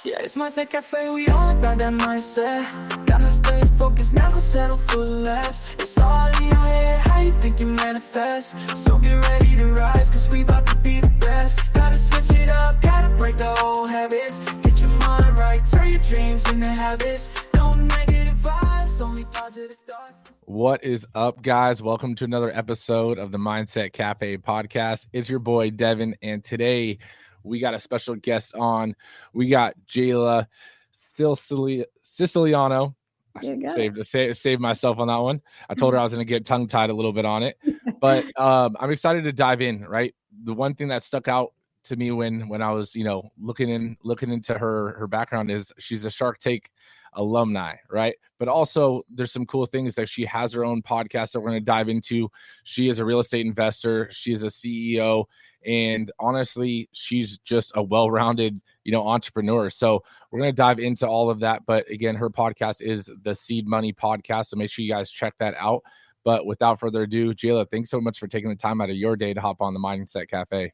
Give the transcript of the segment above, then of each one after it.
Yeah, it's Mindset Cafe, we all about that mindset. Gotta stay focused, never settle for less. It's all in your head, how you think you manifest. So get ready to rise, cause we about to be the best. Gotta switch it up, gotta break the old habits. Get your mind right, turn your dreams into habits. No negative vibes, only positive thoughts. What is up, guys? Welcome to another episode of the Mindset Cafe podcast. It's your boy, Devin, and today we got a special guest on. We got Jayla Siciliano. I saved myself on that one. I told her I was going to get tongue-tied a little bit on it, but I'm excited to dive in, right? The one thing that stuck out to me when I was, looking into her background is she's a Shark Tank alumni, right? But also there's some cool things that she has her own podcast that we're going to dive into. She is a real estate investor. She is a CEO. And honestly, she's just a well-rounded, entrepreneur. So we're going to dive into all of that. But again, her podcast is the Seed Money Podcast. So make sure you guys check that out. But without further ado, Jayla, thanks so much for taking the time out of your day to hop on the Mindset Cafe.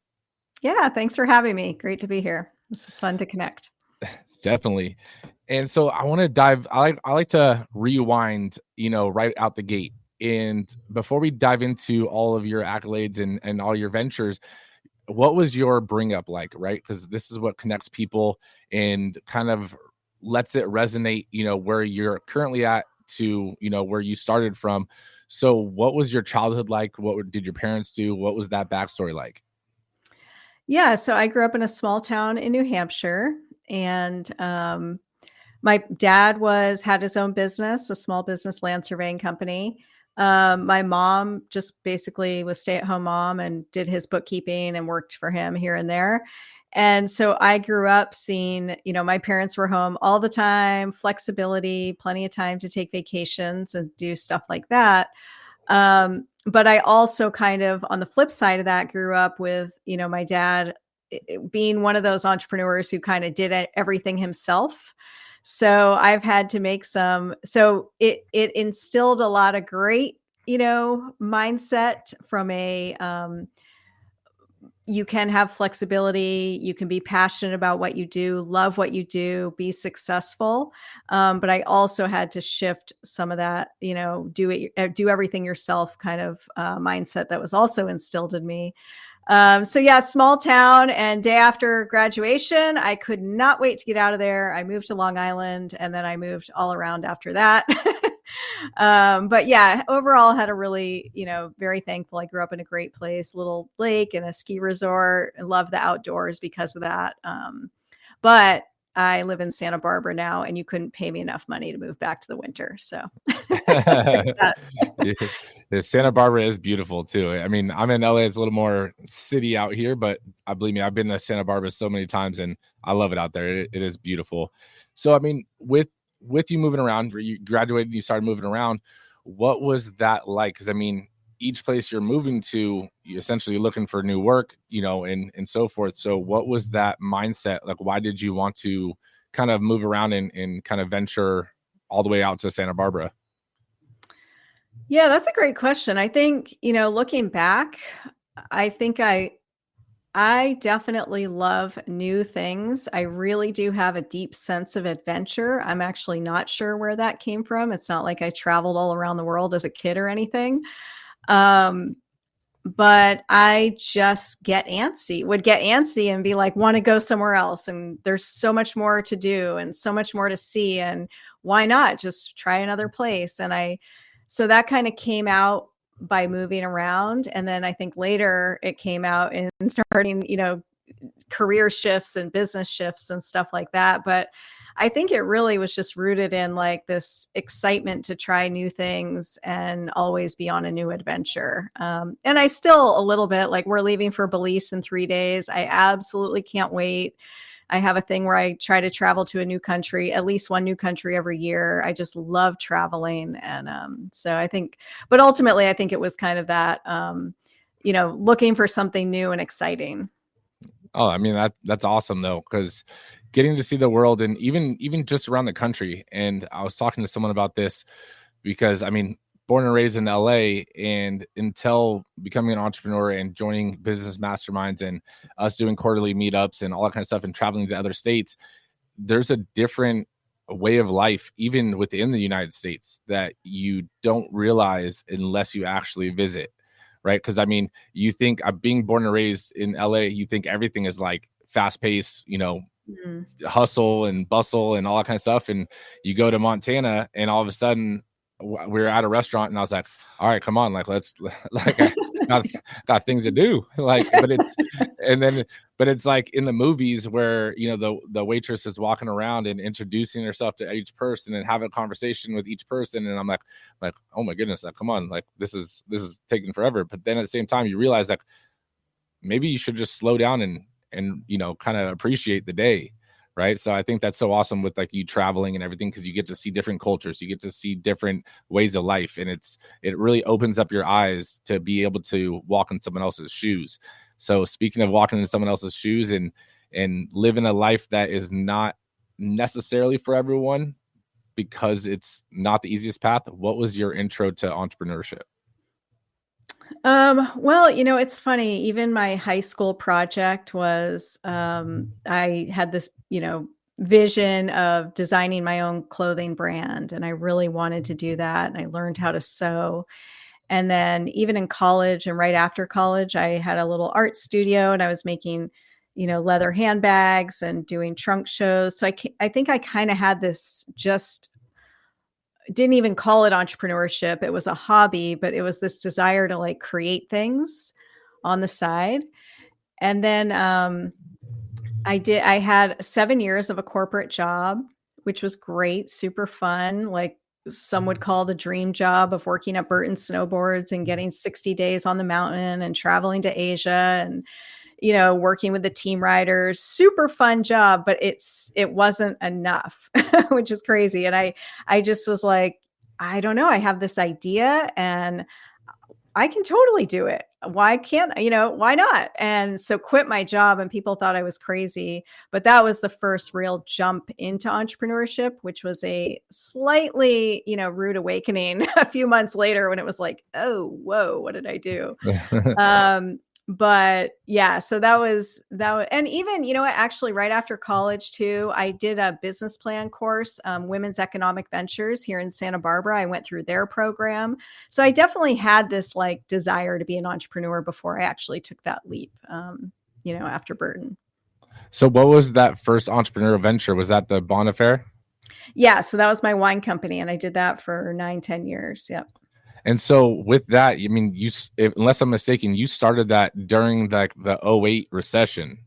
Yeah, thanks for having me. Great to be here. This is fun to connect. Definitely. And so I want to dive, I like to rewind, right out the gate. And before we dive into all of your accolades and all your ventures, what was your bring up like, right? Because this is what connects people and kind of lets it resonate, where you're currently at to, where you started from. So what was your childhood like? What did your parents do? What was that backstory like? Yeah, so I grew up in a small town in New Hampshire, and my dad had his own business, a small business land surveying company. My mom just basically was stay-at-home mom and did his bookkeeping and worked for him here and there. And so I grew up seeing, my parents were home all the time, flexibility, plenty of time to take vacations and do stuff like that. But I also kind of, on the flip side of that, grew up with, my dad being one of those entrepreneurs who kind of did everything himself. So I've had to make so it instilled a lot of great, mindset from you can have flexibility, you can be passionate about what you do, love what you do, be successful. But I also had to shift some of that, do everything yourself kind of mindset that was also instilled in me. So yeah, small town, and day after graduation, I could not wait to get out of there. I moved to Long Island, and then I moved all around after that. But yeah, overall had a really, very thankful. I grew up in a great place, little lake and a ski resort. I love the outdoors because of that. But I live in Santa Barbara now, and you couldn't pay me enough money to move back to the winter. So Santa Barbara is beautiful too. I mean, I'm in LA. It's a little more city out here, but believe me, I've been to Santa Barbara so many times and I love it out there. It is beautiful. So, I mean, with you moving around, you graduated and you started moving around, what was that like? Because I mean, each place you're moving to, you're essentially looking for new work, and so forth. So what was that mindset? Like, why did you want to kind of move around and kind of venture all the way out to Santa Barbara? Yeah, that's a great question. I think, looking back, I think I definitely love new things. I really do have a deep sense of adventure. I'm actually not sure where that came from. It's not like I traveled all around the world as a kid or anything. But I just would get antsy and be like, want to go somewhere else. And there's so much more to do and so much more to see. And why not just try another place? So that kind of came out by moving around. And then I think later it came out in starting, career shifts and business shifts and stuff like that. But I think it really was just rooted in like this excitement to try new things and always be on a new adventure. And I still a little bit, like, we're leaving for Belize in 3 days. I absolutely can't wait. I have a thing where I try to travel to a new country, at least one new country every year. I just love traveling. And so I think, but ultimately, I think it was kind of that, looking for something new and exciting. Oh, I mean, that's awesome though, because getting to see the world and even just around the country. And I was talking to someone about this because, I mean, born and raised in LA, and until becoming an entrepreneur and joining business masterminds and us doing quarterly meetups and all that kind of stuff and traveling to other states, there's a different way of life, even within the United States, that you don't realize unless you actually visit, right? Because I mean, you think, being born and raised in LA, you think everything is like fast paced, hustle and bustle and all that kind of stuff. And you go to Montana and all of a sudden we're at a restaurant and I was like, all right, come on, like, let's like, I got things to do. Like, but it's like in the movies where, the waitress is walking around and introducing herself to each person and having a conversation with each person. And I'm like, oh my goodness, like, come on, like this is taking forever. But then at the same time, you realize like maybe you should just slow down and kind of appreciate the day. Right. So I think that's so awesome with like you traveling and everything, because you get to see different cultures, you get to see different ways of life. And it really opens up your eyes to be able to walk in someone else's shoes. So speaking of walking in someone else's shoes and living a life that is not necessarily for everyone, because it's not the easiest path, what was your intro to entrepreneurship? Well, it's funny. Even my high school project was, I had this, vision of designing my own clothing brand. And I really wanted to do that. And I learned how to sew. And then even in college and right after college, I had a little art studio and I was making, leather handbags and doing trunk shows. So I think I kind of had this, just didn't even call it entrepreneurship. It was a hobby, but it was this desire to like create things on the side. And then I had 7 years of a corporate job, which was great, super fun. Like some would call the dream job of working at Burton Snowboards and getting 60 days on the mountain and traveling to Asia and, working with the team riders. Super fun job, but it wasn't enough, which is crazy. And I just was like, I don't know. I have this idea and I can totally do it. Why can't why not? And so quit my job, and people thought I was crazy, but that was the first real jump into entrepreneurship, which was a slightly, rude awakening a few months later when it was like, oh, whoa, what did I do? But yeah, so that was, and even, actually right after college too, I did a business plan course, Women's Economic Ventures here in Santa Barbara. I went through their program. So I definitely had this like desire to be an entrepreneur before I actually took that leap, after Burton. So what was that first entrepreneurial venture? Was that the Bon Affair? Yeah. So that was my wine company and I did that for 9-10 years. Yep. And so with that, I mean, unless I'm mistaken, you started that during like the 2008 recession.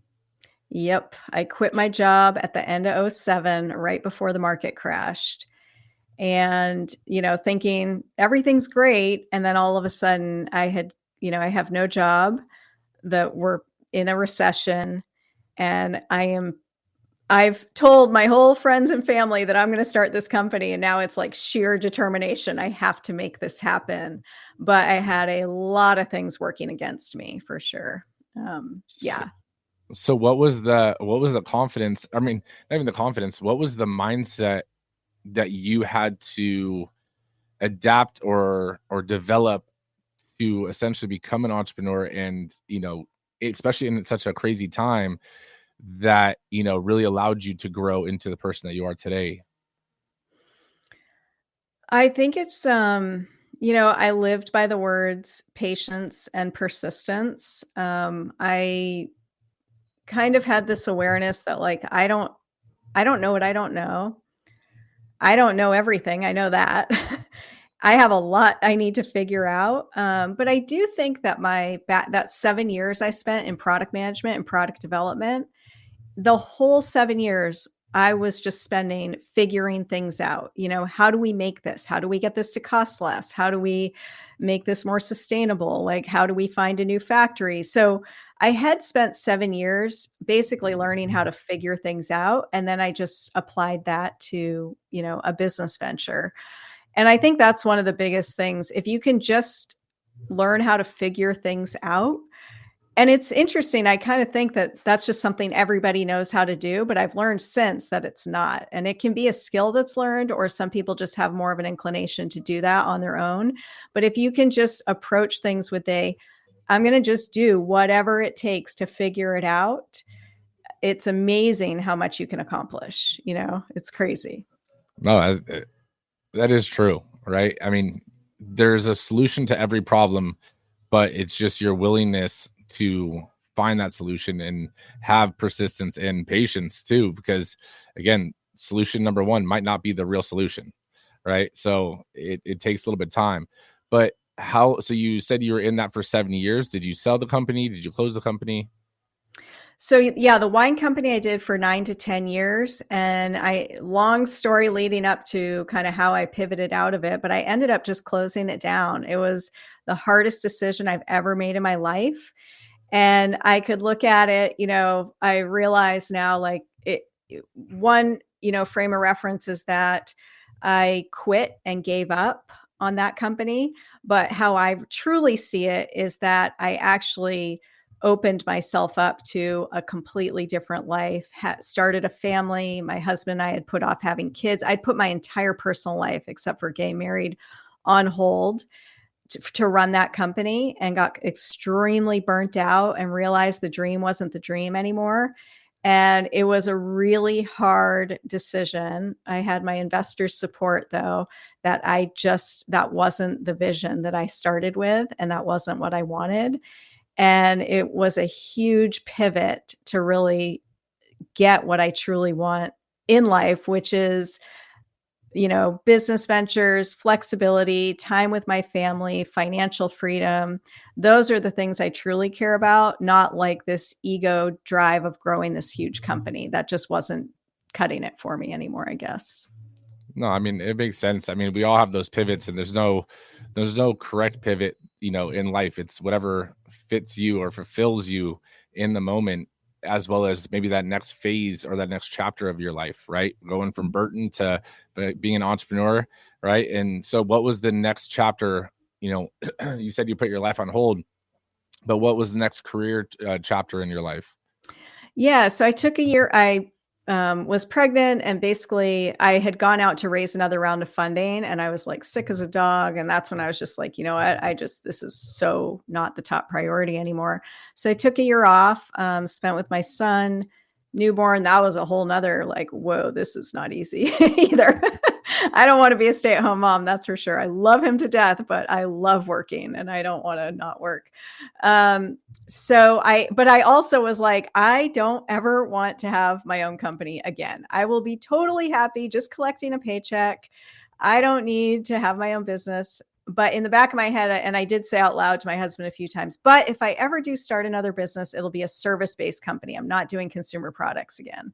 Yep. I quit my job at the end of 2007, right before the market crashed. And, thinking everything's great. And then all of a sudden I have no job, that we're in a recession. And I've told my whole friends and family that I'm going to start this company. And now it's like sheer determination. I have to make this happen. But I had a lot of things working against me for sure. Yeah. So what was the confidence? I mean, not even the confidence. What was the mindset that you had to adapt or develop to essentially become an entrepreneur? And, especially in such a crazy time, that really allowed you to grow into the person that you are today? I think it's I lived by the words patience and persistence. I kind of had this awareness that like I don't know what I don't know. I don't know everything. I know that. I have a lot I need to figure out. But I do think that that 7 years I spent in product management and product development, the whole 7 years, I was just spending figuring things out. How do we make this? How do we get this to cost less? How do we make this more sustainable? Like, how do we find a new factory? So I had spent 7 years basically learning how to figure things out. And then I just applied that to, a business venture. And I think that's one of the biggest things. If you can just learn how to figure things out. And it's interesting. I kind of think that that's just something everybody knows how to do, but I've learned since that it's not. And it can be a skill that's learned, or some people just have more of an inclination to do that on their own. But if you can just approach things with I'm going to just do whatever it takes to figure it out, it's amazing how much you can accomplish. It's crazy. No, that is true, right? I mean, there's a solution to every problem, but it's just your willingness to find that solution and have persistence and patience too, because again, solution number one might not be the real solution, right? So it takes a little bit of time. But so you said you were in that for 7 years. Did you sell the company? Did you close the company? So yeah, the wine company I did for 9 to 10 years, and long story leading up to kind of how I pivoted out of it, but I ended up just closing it down. It was the hardest decision I've ever made in my life. And I could look at it, I realize now, like one, frame of reference is that I quit and gave up on that company. But how I truly see it is that I actually opened myself up to a completely different life, started a family. My husband and I had put off having kids. I'd put my entire personal life, except for getting married, on hold to run that company, and got extremely burnt out and realized the dream wasn't the dream anymore. And it was a really hard decision. I had my investors' support, though, that wasn't the vision that I started with, and that wasn't what I wanted. And it was a huge pivot to really get what I truly want in life, which is, business ventures, flexibility, time with my family, financial freedom. Those are the things I truly care about, not like this ego drive of growing this huge company. That just wasn't cutting it for me anymore, I guess. No, I mean, it makes sense. I mean, we all have those pivots, and there's no correct pivot, in life. It's whatever fits you or fulfills you in the moment, as well as maybe that next phase or that next chapter of your life, right? Going from Burton to being an entrepreneur, right? And so what was the next chapter? You said you put your life on hold, but what was the next career chapter in your life? Yeah, so I took a year. I was pregnant, and basically I had gone out to raise another round of funding, and I was like sick as a dog. And that's when I was just like, you know what, this is so not the top priority anymore. So I took a year off, spent with my son, newborn. That was a whole nother like, whoa, this is not easy either. I don't want to be a stay-at-home mom, that's for sure. I love him to death, but I love working and I don't want to not work. But I also was like, I don't ever want to have my own company again. I will be totally happy just collecting a paycheck. I don't need to have my own business. But in the back of my head, and I did say out loud to my husband a few times, but if I ever do start another business, it'll be a service-based company. I'm not doing consumer products again.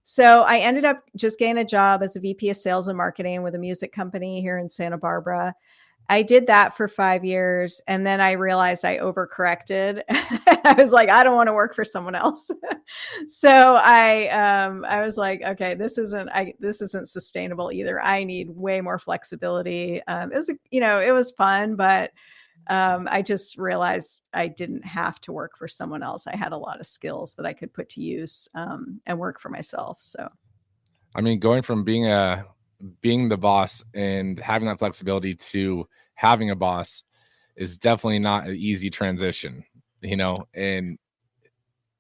So I ended up just getting a job as a VP of sales and marketing with a music company here in Santa Barbara. I did that for 5 years, and then I realized I overcorrected. I was like, I don't want to work for someone else. So I was like, okay, this isn't sustainable either. I need way more flexibility. It was fun, but I just realized I didn't have to work for someone else. I had a lot of skills that I could put to use and work for myself. So, I mean, going from being the boss and having that flexibility to having a boss is definitely not an easy transition, and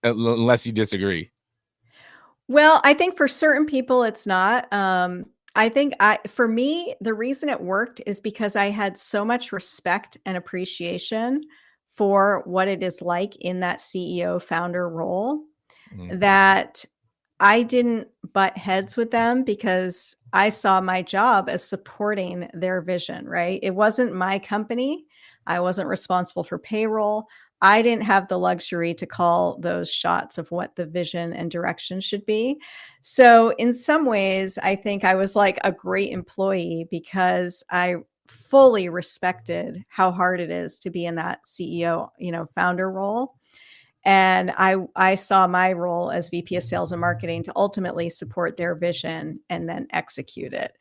unless you disagree. Well, I think for certain people it's not. I think for me, the reason it worked is because I had so much respect and appreciation for what it is like in that CEO founder role that I didn't butt heads with them, because I saw my job as supporting their vision, right? It wasn't my company. I wasn't responsible for payroll. I didn't have the luxury to call those shots of what the vision and direction should be. So in some ways, I think I was like a great employee because I fully respected how hard it is to be in that CEO, founder role. And I saw my role as VP of sales and marketing to ultimately support their vision and then execute it.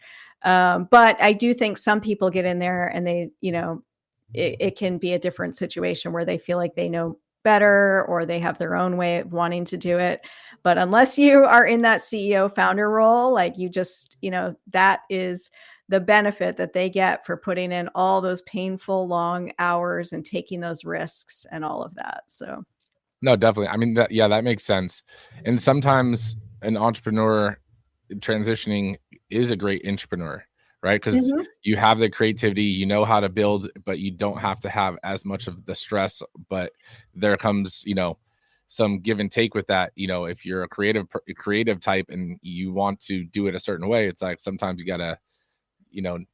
But I do think some people get in there and they, it can be a different situation where they feel like they know better or they have their own way of wanting to do it. But unless you are in that CEO founder role, like you just, that is the benefit that they get for putting in all those painful long hours and taking those risks and all of that. So. No, definitely. I mean, that makes sense. And sometimes an entrepreneur transitioning is a great entrepreneur, right? Because Mhm. you have the creativity, you know how to build, but you don't have to have as much of the stress. But there comes, some give and take with that. If you're a creative type and you want to do it a certain way, it's like sometimes you gotta,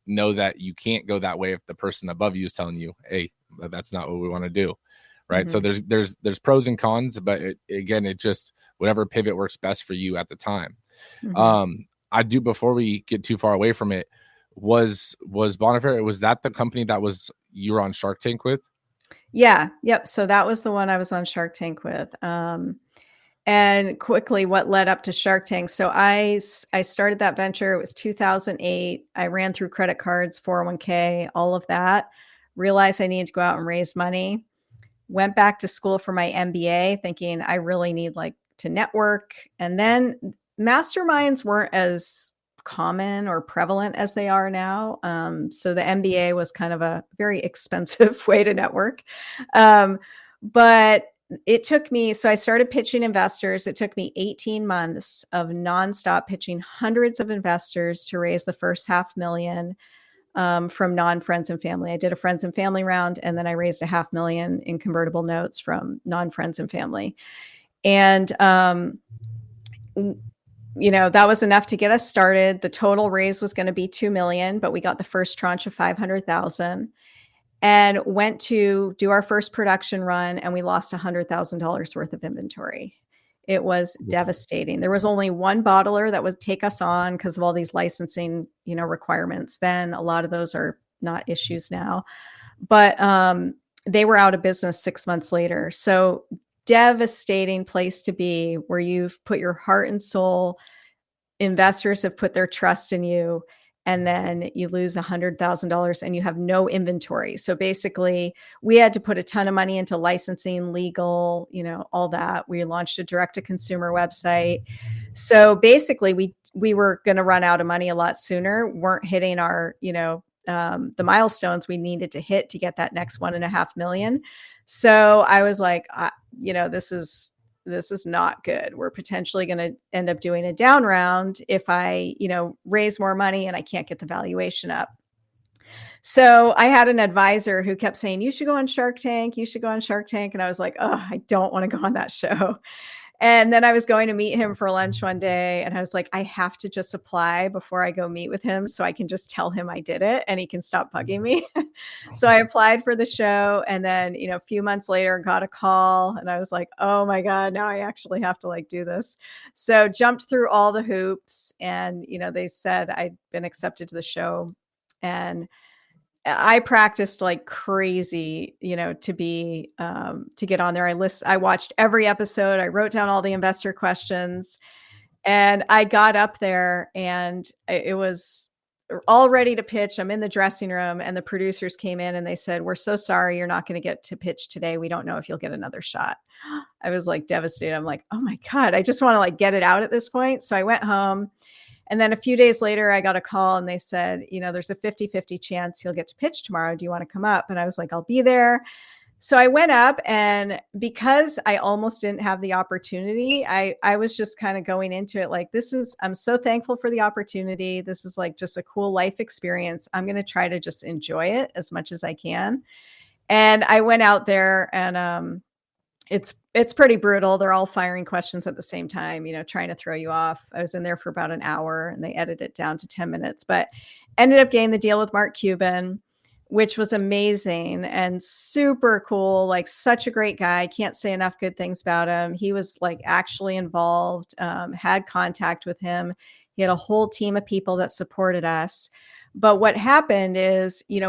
know that you can't go that way if the person above you is telling you, hey, that's not what we want to do. Right. So Mhm. there's pros and cons, but it just whatever pivot works best for you at the time. Mhm. I do, before we get too far away from it, was Bonnefair, was that the company that was you were on Shark Tank with? Yeah. Yep. So that was the one I was on Shark Tank with. And quickly, what led up to Shark Tank? So I started that venture. It was 2008. I ran through credit cards, 401k, all of that. Realized I needed to go out and raise money. Went back to school for my MBA, thinking I really need to network. And then masterminds weren't as common or prevalent as they are now. So the MBA was kind of a very expensive way to network. But it took me, so I started pitching investors. It took me 18 months of nonstop pitching hundreds of investors to raise the first 500,000 from non-friends and family. I did a friends and family round, and then I raised 500,000 in convertible notes from non-friends and family. And, that was enough to get us started. The total raise was going to be 2 million, but we got the first tranche of 500,000 and went to do our first production run, and we lost $100,000 worth of inventory. It was devastating. There was only one bottler that would take us on because of all these licensing, requirements. Then a lot of those are not issues now, but they were out of business 6 months later. So devastating place to be, where you've put your heart and soul. Investors have put their trust in you, and then you lose $100,000 and you have no inventory. So basically, we had to put a ton of money into licensing, legal, all that. We launched a direct to consumer website. So basically, we were going to run out of money a lot sooner, weren't hitting our, the milestones we needed to hit to get that next 1.5 million. So I was like, this is not good. We're potentially going to end up doing a down round if I, raise more money and I can't get the valuation up. So I had an advisor who kept saying, you should go on Shark Tank. You should go on Shark Tank. And I was like, oh, I don't want to go on that show. And then I was going to meet him for lunch one day, and I was like, I have to just apply before I go meet with him so I can just tell him I did it and he can stop bugging me. So I applied for the show, and then, a few months later got a call, and I was like, oh my God, now I actually have to do this. So jumped through all the hoops, and, they said I'd been accepted to the show, and I practiced like crazy, to get on there. I watched every episode. I wrote down all the investor questions, and I got up there, and it was all ready to pitch. I'm in the dressing room, and the producers came in and they said, we're so sorry, you're not going to get to pitch today. We don't know if you'll get another shot. I was devastated. I'm like, oh my God, I just want to get it out at this point. So I went home. And then a few days later, I got a call and they said, there's a 50-50 chance you'll get to pitch tomorrow. Do you want to come up? And I was like, I'll be there. So I went up, and because I almost didn't have the opportunity, I was just kind of going into it I'm so thankful for the opportunity. This is just a cool life experience. I'm going to try to just enjoy it as much as I can. And I went out there, and it's pretty brutal. They're all firing questions at the same time, trying to throw you off. I was in there for about an hour, and they edited it down to 10 minutes, but ended up getting the deal with Mark Cuban, which was amazing and super cool. Such a great guy. Can't say enough good things about him. He was actually involved, had contact with him. He had a whole team of people that supported us. But what happened is, you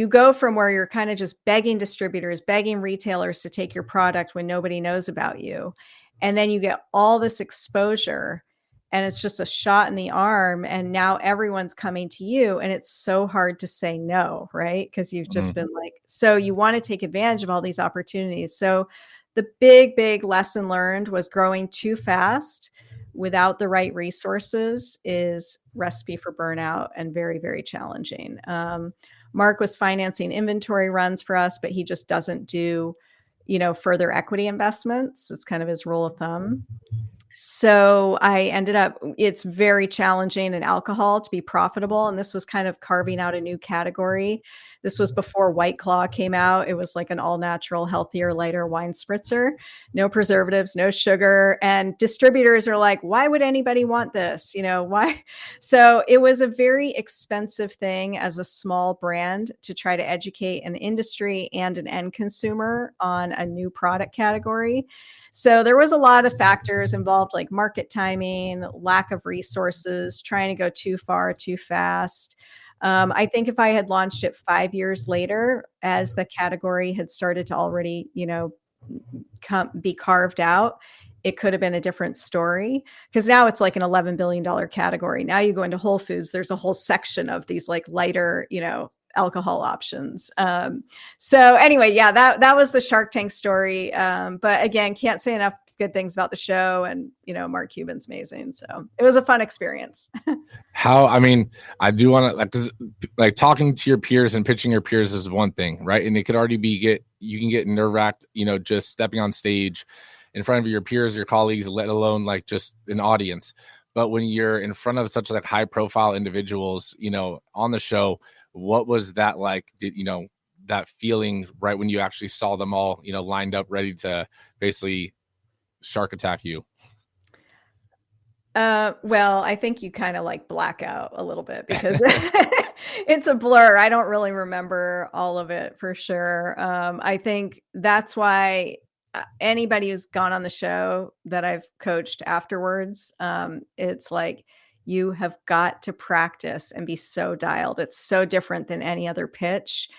go from where you're kind of just begging distributors, begging retailers to take your product when nobody knows about you. And then you get all this exposure, and it's just a shot in the arm. And now everyone's coming to you, and it's so hard to say no, right? Because you've just been so you want to take advantage of all these opportunities. So the big lesson learned was growing too fast without the right resources is recipe for burnout and very, very challenging. Mark was financing inventory runs for us, but he just doesn't do, further equity investments. It's kind of his rule of thumb. So I ended up, it's very challenging in alcohol to be profitable. And this was kind of carving out a new category. This was before White Claw came out. It was like an all natural, healthier, lighter wine spritzer, no preservatives, no sugar. And distributors are like, why would anybody want this? Why? So it was a very expensive thing as a small brand to try to educate an industry and an end consumer on a new product category. So there was a lot of factors involved, like market timing, lack of resources, trying to go too far, too fast. I think if I had launched it 5 years later, as the category had started to already, be carved out, it could have been a different story, because now it's like an $11 billion category. Now you go into Whole Foods, there's a whole section of these like lighter, alcohol options. So anyway, yeah, that was the Shark Tank story. But again, can't say enough good things about the show, and Mark Cuban's amazing. So it was a fun experience. I do want to, because like talking to your peers and pitching your peers is one thing, right? And it could already you can get nerve-wracked, just stepping on stage in front of your peers, your colleagues, let alone like just an audience. But when you're in front of such like high profile individuals, on the show, what was that like? Did that feeling right when you actually saw them all, lined up ready to basically shark attack you? Well, I think you kind of like black out a little bit because it's a blur. I don't really remember all of it for sure. I think that's why anybody who's gone on the show that I've coached afterwards, it's like, you have got to practice and be so dialed. It's so different than any other pitch,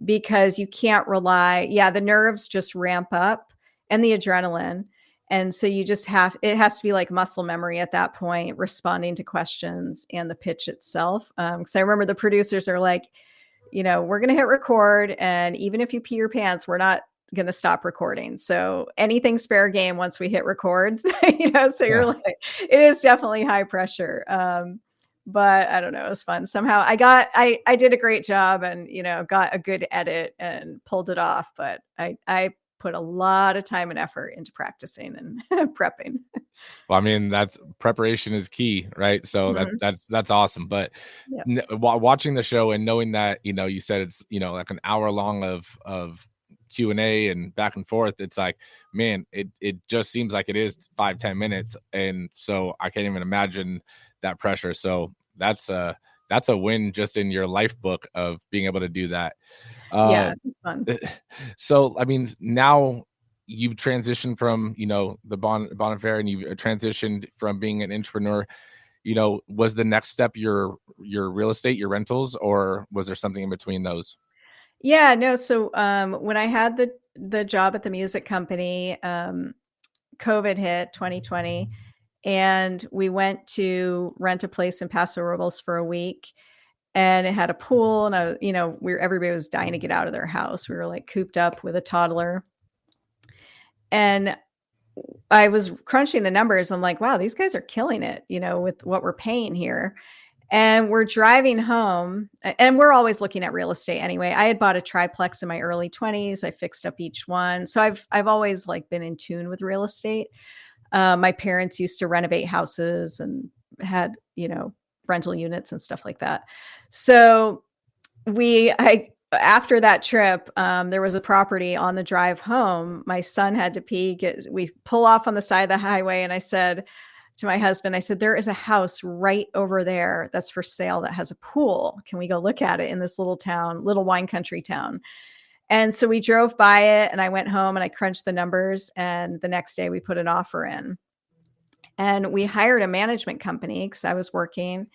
because you can't rely. Yeah, the nerves just ramp up and the adrenaline. And so it has to be like muscle memory at that point, responding to questions and the pitch itself. Because I remember the producers are like, we're going to hit record, and even if you pee your pants, we're not going to stop recording. So anything's fair game once we hit record, so you're like, it is definitely high pressure. But I don't know, it was fun. Somehow I did a great job and, got a good edit and pulled it off. But I put a lot of time and effort into practicing and prepping. Well, that's preparation is key, right? So that's awesome. But watching the show and knowing that, you said it's, like an hour long of Q&A and back and forth, it's like, man, it just seems like it is 5-10 minutes, and so I can't even imagine that pressure. So that's a win just in your life book of being able to do that. It's fun. So now you've transitioned from the Bon Affair, and you've transitioned from being an entrepreneur. Was the next step your real estate, your rentals, or was there something in between those? Yeah, no. So when I had the job at the music company, COVID hit 2020, and we went to rent a place in Paso Robles for a week, and it had a pool, and everybody was dying to get out of their house. We were like cooped up with a toddler, and I was crunching the numbers. I'm like, wow, these guys are killing it, with what we're paying here. And we're driving home, and we're always looking at real estate anyway. I had bought a triplex in my early 20s. I fixed up each one. So I've always like been in tune with real estate. My parents used to renovate houses and had, rental units and stuff like that. So after that trip, there was a property on the drive home. My son had to pee. We pull off on the side of the highway, and I said to my husband, there is a house right over there that's for sale that has a pool. Can we go look at it in this little wine country town? And so we drove by it, and I went home and I crunched the numbers, and the next day we put an offer in. And we hired a management company because I was working,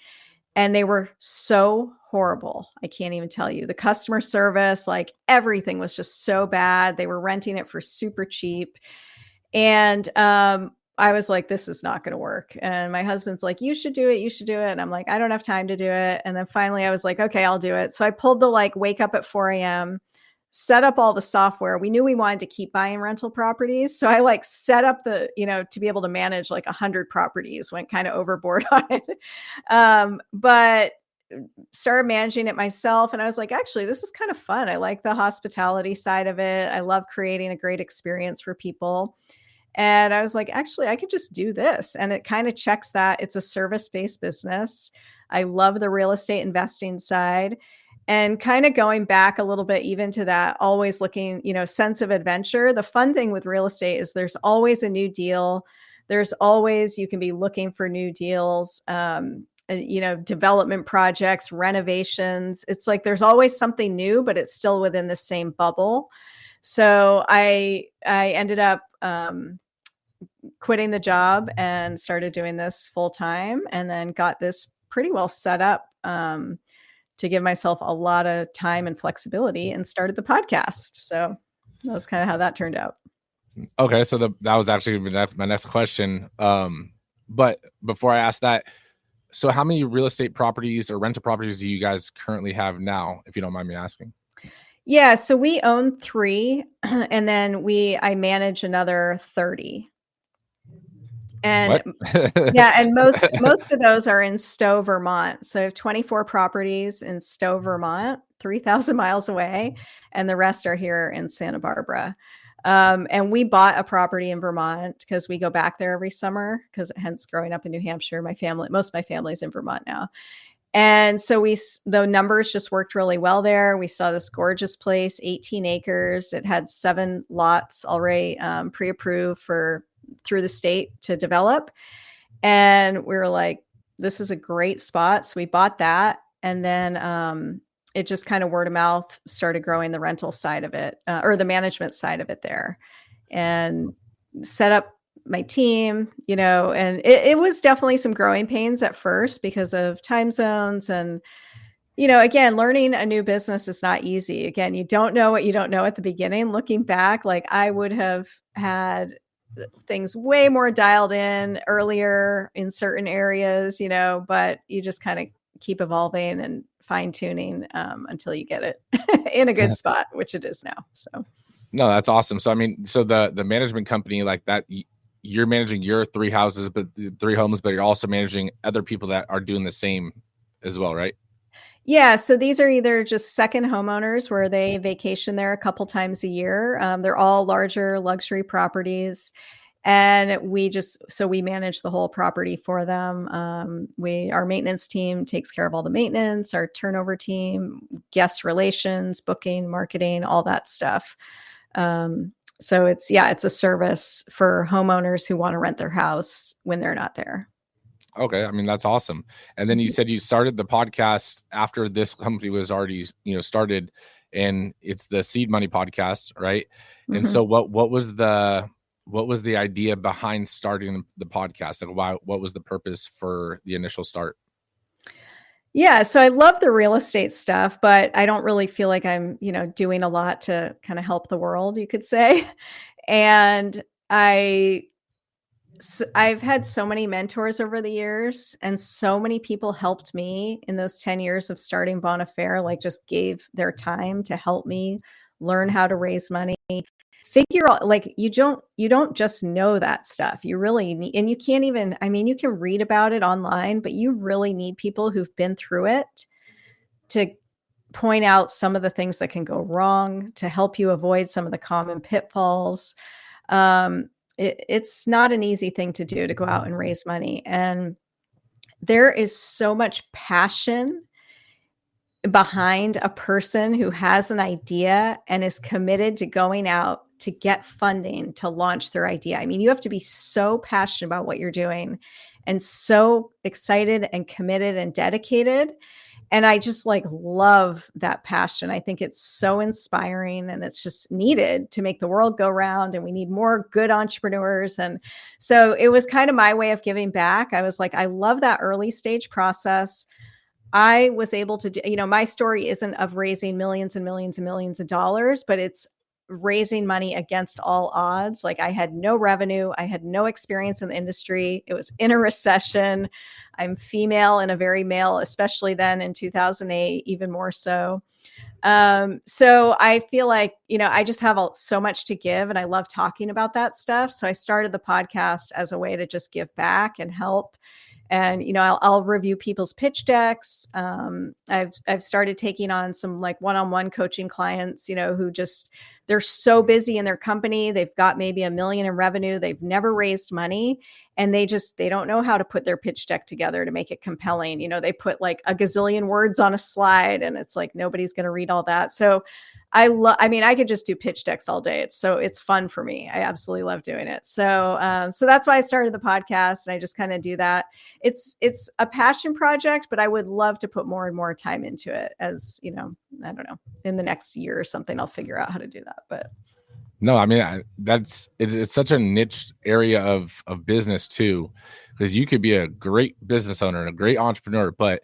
and they were so horrible. I can't even tell you. The customer service, like everything was just so bad. They were renting it for super cheap. And I was like, this is not going to work. And my husband's like, you should do it. You should do it. And I'm like, I don't have time to do it. And then finally I was like, okay, I'll do it. So I pulled the wake up at 4 a.m., set up all the software. We knew we wanted to keep buying rental properties. So I set up to be able to manage 100 properties, went kind of overboard on it. But started managing it myself. And I was like, actually, this is kind of fun. I like the hospitality side of it. I love creating a great experience for people. And I was like, actually, I could just do this. And it kind of checks that. It's a service-based business. I love the real estate investing side. And kind of going back a little bit, even to that, always looking, sense of adventure. The fun thing with real estate is there's always a new deal. There's always, you can be looking for new deals, development projects, renovations. It's like there's always something new, but it's still within the same bubble. So I ended up quitting the job and started doing this full time, and then got this pretty well set up to give myself a lot of time and flexibility, and started the podcast. So that was kind of how that turned out. Okay. So that was actually, that's my next question. But before I ask that, so how many real estate properties or rental properties do you guys currently have now, if you don't mind me asking? Yeah. So we own 3, and then I manage another 30. And yeah, and most of those are in Stowe, Vermont. So I have 24 properties in Stowe, Vermont, 3,000 miles away, and the rest are here in Santa Barbara. And we bought a property in Vermont because we go back there every summer, because hence growing up in New Hampshire, most of my family's in Vermont now. And so the numbers just worked really well there. We saw this gorgeous place, 18 acres. It had 7 lots already pre-approved through the state to develop. And we were like, this is a great spot. So we bought that. And then it just kind of word of mouth started growing the rental side of it, or the management side of it there, and set up my team, and it was definitely some growing pains at first because of time zones. And, again, learning a new business is not easy. Again, you don't know what you don't know at the beginning. Looking back, like I would have had things way more dialed in earlier in certain areas, but you just kind of keep evolving and fine tuning until you get it in a good spot, which it is now. So. No, that's awesome. So, I mean, so the management company like that, you're managing your 3 houses, but 3 homes, but you're also managing other people that are doing the same as well, right? Yeah. So these are either just second homeowners where they vacation there a couple times a year. They're all larger luxury properties. And we manage the whole property for them. Our maintenance team takes care of all the maintenance, our turnover team, guest relations, booking, marketing, all that stuff. So it's a service for homeowners who want to rent their house when they're not there. Okay. I mean, that's awesome. And then you said you started the podcast after this company was already, started, and it's the Seed Money podcast, right? Mm-hmm. And so what was the idea behind starting the podcast? Like what was the purpose for the initial start? Yeah. So I love the real estate stuff, but I don't really feel like I'm, doing a lot to kind of help the world, you could say. And I've had so many mentors over the years, and so many people helped me in those 10 years of starting Bon Affaire, like just gave their time to help me learn how to raise money, figure out, like, you don't just know that stuff. You really need, and you can't even, you can read about it online, but you really need people who've been through it to point out some of the things that can go wrong, to help you avoid some of the common pitfalls. It's not an easy thing to do, to go out and raise money. And there is so much passion behind a person who has an idea and is committed to going out to get funding to launch their idea. You have to be so passionate about what you're doing and so excited and committed and dedicated. And I just love that passion. I think it's so inspiring, and it's just needed to make the world go round, and we need more good entrepreneurs. And so it was kind of my way of giving back. I was like, I love that early stage process. I was able to do, my story isn't of raising millions and millions and millions of dollars, but it's raising money against all odds. Like, I had no revenue. I had no experience in the industry. It was in a recession. I'm female and a very male, especially then in 2008, even more so. So I feel like, I just have so much to give, and I love talking about that stuff. So I started the podcast as a way to just give back and help. And, I'll review people's pitch decks. I've started taking on some like one-on-one coaching clients, who just, they're so busy in their company. They've got maybe $1 million in revenue. They've never raised money, and they don't know how to put their pitch deck together to make it compelling. They put like a gazillion words on a slide, and it's like, nobody's going to read all that. So I could just do pitch decks all day. It's fun for me. I absolutely love doing it. So that's why I started the podcast, and I just kind of do that. It's a passion project, but I would love to put more and more time into it. As I don't know, in the next year or something, I'll figure out how to do that. But no, I mean, it's such a niche area of business too, because you could be a great business owner and a great entrepreneur, but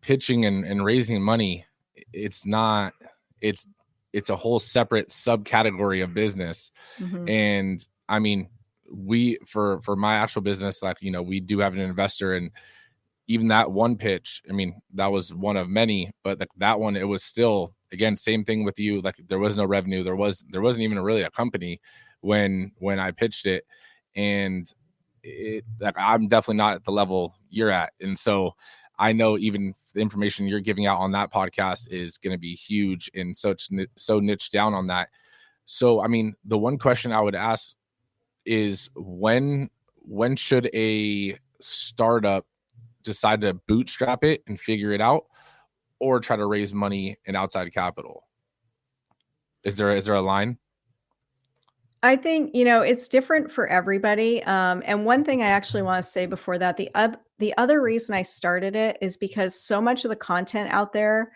pitching and raising money, it's a whole separate subcategory of business. Mm-hmm. And I mean, for my actual business, like, we do have an investor, and even that one pitch, I mean, that was one of many, but that one, it was still, again, same thing with you. Like, there was no revenue. There wasn't even really a company when I pitched it. And I'm definitely not at the level you're at. And so I know even the information you're giving out on that podcast is going to be huge and so niche down on that. So, I mean, the one question I would ask is when should a startup decide to bootstrap it and figure it out, or try to raise money and outside capital? Is there a line? I think, it's different for everybody. And one thing I actually want to say before that, the other reason I started it is because so much of the content out there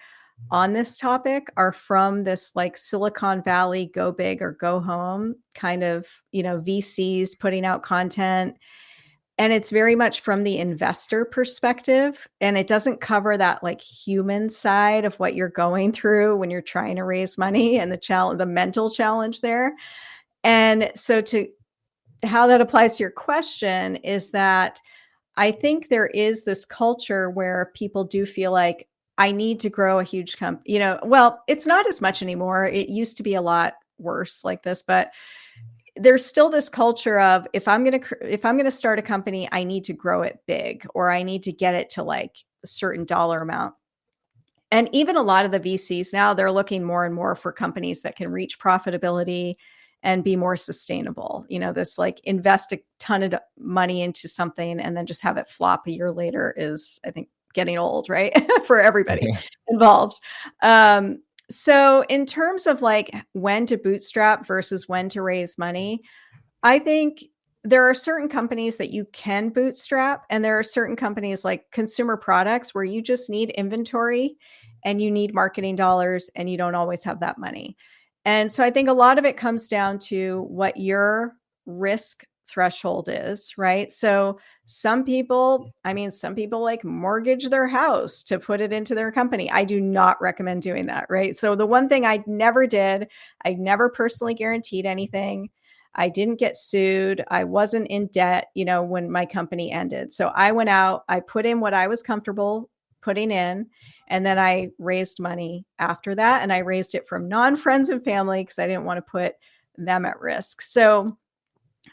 on this topic are from this like Silicon Valley, go big or go home kind of, VCs putting out content. And it's very much from the investor perspective. And it doesn't cover that like human side of what you're going through when you're trying to raise money and the mental challenge there. And so how that applies to your question is that I think there is this culture where people do feel like, I need to grow a huge company. Well, it's not as much anymore. It used to be a lot worse like this, but there's still this culture of, if I'm going to start a company, I need to grow it big, or I need to get it to like a certain dollar amount. And even a lot of the VCs now, they're looking more and more for companies that can reach profitability and be more sustainable. This like invest a ton of money into something and then just have it flop a year later is, I think, getting old, right? For everybody involved. So in terms of like when to bootstrap versus when to raise money, I think there are certain companies that you can bootstrap, and there are certain companies like consumer products where you just need inventory and you need marketing dollars, and you don't always have that money. And so I think a lot of it comes down to what your risk threshold is, right? So some people like mortgage their house to put it into their company. I do not recommend doing that, right? So the one thing I never did, I never personally guaranteed anything. I didn't get sued. I wasn't in debt, when my company ended. So I went out, I put in what I was comfortable putting in, and then I raised money after that. And I raised it from non-friends and family because I didn't want to put them at risk. So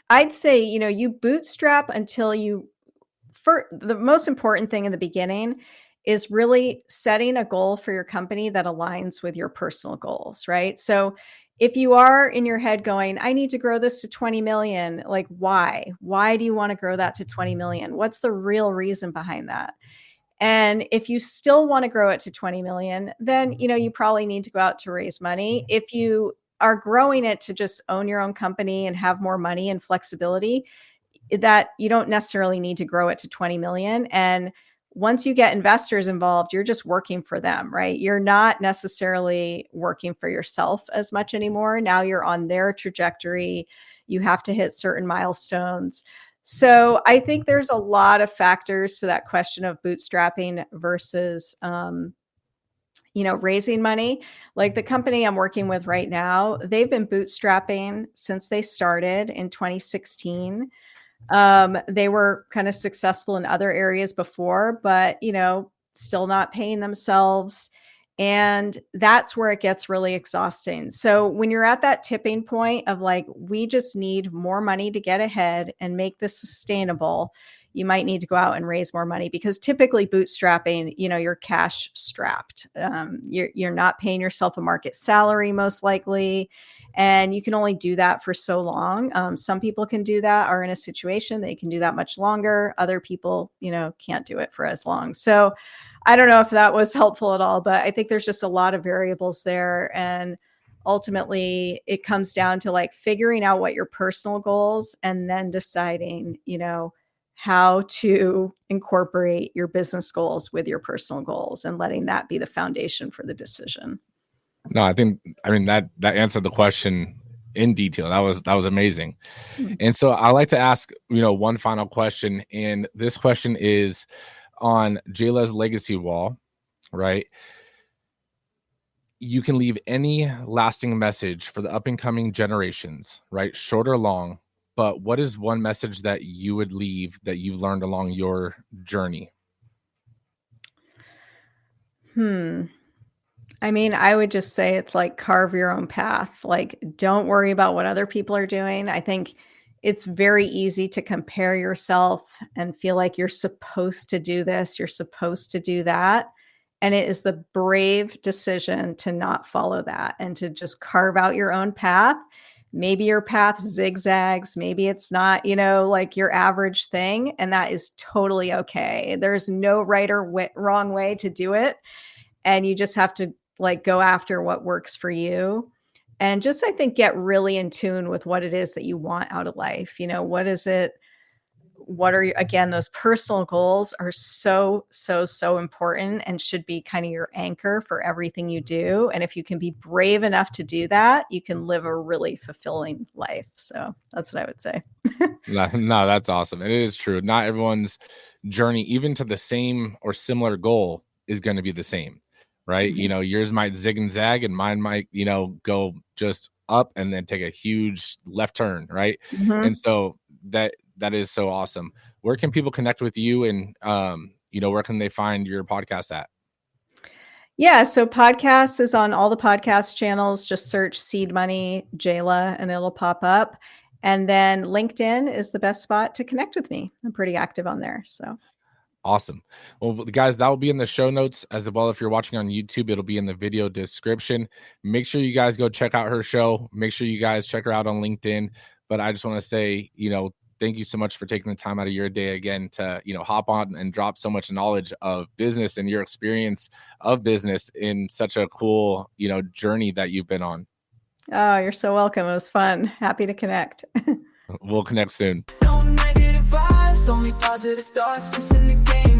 I'd say, you bootstrap until the most important thing in the beginning is really setting a goal for your company that aligns with your personal goals, right? So if you are in your head going, I need to grow this to 20 million, like why? Why do you want to grow that to 20 million? What's the real reason behind that? And if you still want to grow it to 20 million, then, you probably need to go out to raise money. If you are growing it to just own your own company and have more money and flexibility, that you don't necessarily need to grow it to 20 million. And once you get investors involved, you're just working for them, right? You're not necessarily working for yourself as much anymore. Now you're on their trajectory. You have to hit certain milestones. So I think there's a lot of factors to that question of bootstrapping versus, raising money. Like the company I'm working with right now, they've been bootstrapping since they started in 2016. They were kind of successful in other areas before, but, still not paying themselves. And that's where it gets really exhausting. So when you're at that tipping point of like, we just need more money to get ahead and make this sustainable, you might need to go out and raise more money, because typically bootstrapping, you're cash strapped. You're not paying yourself a market salary, most likely. And you can only do that for so long. Some people can do that, are in a situation they can do that much longer. Other people, can't do it for as long. So I don't know if that was helpful at all, but I think there's just a lot of variables there. And ultimately it comes down to like figuring out what your personal goals, and then deciding, how to incorporate your business goals with your personal goals, and letting that be the foundation for the decision. No, I mean that answered the question in detail. That was amazing. Mm-hmm. And so I like to ask, one final question. And this question is on Jayla's legacy wall, right? You can leave any lasting message for the up and coming generations, right? Short or long. But what is one message that you would leave that you've learned along your journey? I mean, I would just say it's like carve your own path. Like, don't worry about what other people are doing. I think it's very easy to compare yourself and feel like you're supposed to do this, you're supposed to do that. And it is the brave decision to not follow that and to just carve out your own path. Maybe your path zigzags, maybe it's not, like your average thing. And that is totally okay. There's no right or wrong way to do it. And you just have to like go after what works for you, and just, I think, get really in tune with what it is that you want out of life. What is it? What are you, again, those personal goals are so important and should be kind of your anchor for everything you do. And if you can be brave enough to do that, you can live a really fulfilling life. So that's what I would say. No, that's awesome. And it is true. Not everyone's journey, even to the same or similar goal, is going to be the same. Right. Mm-hmm. Yours might zig and zag, and mine might, go just up and then take a huge left turn. Right. Mm-hmm. And so that is so awesome. Where can people connect with you, and, where can they find your podcast at? Yeah. So podcast is on all the podcast channels. Just search Seed Money Jayla and it'll pop up. And then LinkedIn is the best spot to connect with me. I'm pretty active on there. So awesome. Well, guys, that will be in the show notes as well. If you're watching on YouTube, it'll be in the video description. Make sure you guys go check out her show. Make sure you guys check her out on LinkedIn. But I just want to say, thank you so much for taking the time out of your day again to, hop on and drop so much knowledge of business and your experience of business in such a cool, journey that you've been on. Oh, you're so welcome. It was fun. Happy to connect. We'll connect soon. No negative vibes, only positive thoughts, just in the game.